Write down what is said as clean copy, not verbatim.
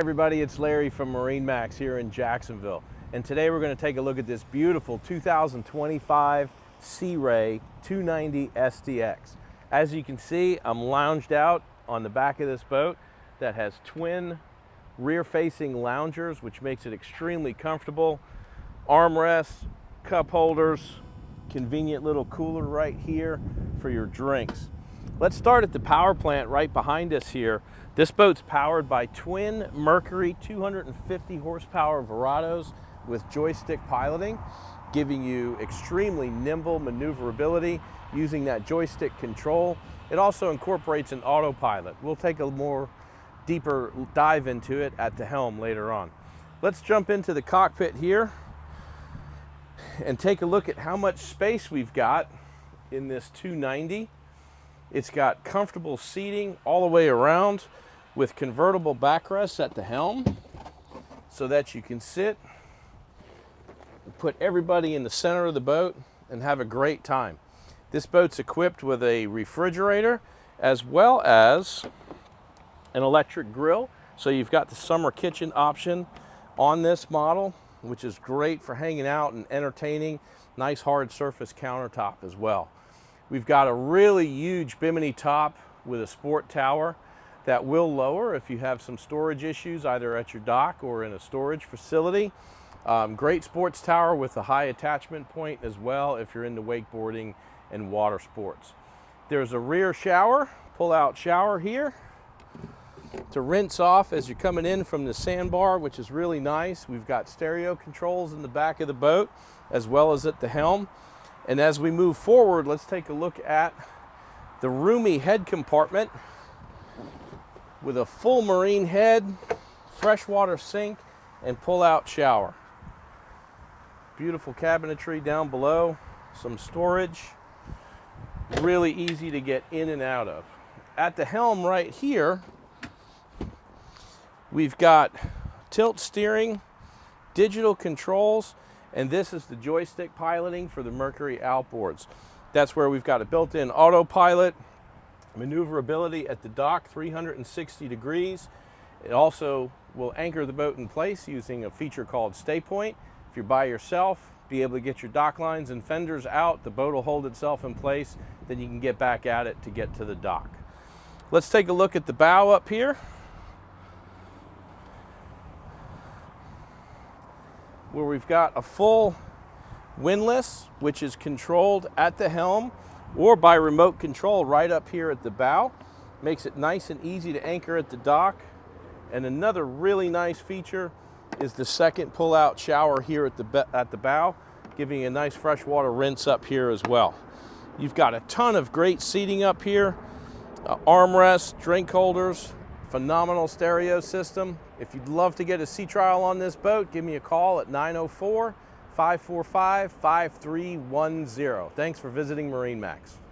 Everybody, it's Larry from MarineMax here in Jacksonville, and today we're going to take a look at this beautiful 2025 Sea Ray 290 SDX. As you can see, I'm lounged out on the back of this boat that has twin rear-facing loungers, which makes it extremely comfortable. Armrests, cup holders, convenient little cooler right here for your drinks. Let's start at the power plant right behind us here. This boat's powered by twin Mercury 250 horsepower Verados with joystick piloting, giving you extremely nimble maneuverability using that joystick control. It also incorporates an autopilot. We'll take a more deeper dive into it at the helm later on. Let's jump into the cockpit here and take a look at how much space we've got in this 290. It's got comfortable seating all the way around with convertible backrests at the helm so that you can sit and put everybody in the center of the boat and have a great time. This boat's equipped with a refrigerator as well as an electric grill. So you've got the summer kitchen option on this model, which is great for hanging out and entertaining. Nice hard surface countertop as well. We've got a really huge bimini top with a sport tower that will lower if you have some storage issues either at your dock or in a storage facility. Great sports tower with a high attachment point as well if you're into wakeboarding and water sports. There's a rear shower, pull-out shower here to rinse off as you're coming in from the sandbar, which is really nice. We've got stereo controls in the back of the boat as well as at the helm. And as we move forward, let's take a look at the roomy head compartment with a full marine head, freshwater sink, and pull-out shower. Beautiful cabinetry down below, some storage, really easy to get in and out of. At the helm right here, we've got tilt steering, digital controls, and this is the joystick piloting for the Mercury outboards. That's where we've got a built-in autopilot, maneuverability at the dock, 360 degrees. It also will anchor the boat in place using a feature called Stay Point. If you're by yourself, be able to get your dock lines and fenders out, the boat will hold itself in place, then you can get back at it to get to the dock. Let's take a look at the bow up here, where we've got a full windlass, which is controlled at the helm or by remote control right up here at the bow. Makes it nice and easy to anchor at the dock. And another really nice feature is the second pull-out shower here at the bow, giving you a nice freshwater rinse up here as well. You've got a ton of great seating up here, armrests, drink holders, phenomenal stereo system. If you'd love to get a sea trial on this boat, give me a call at 904-545-5310. Thanks for visiting MarineMax.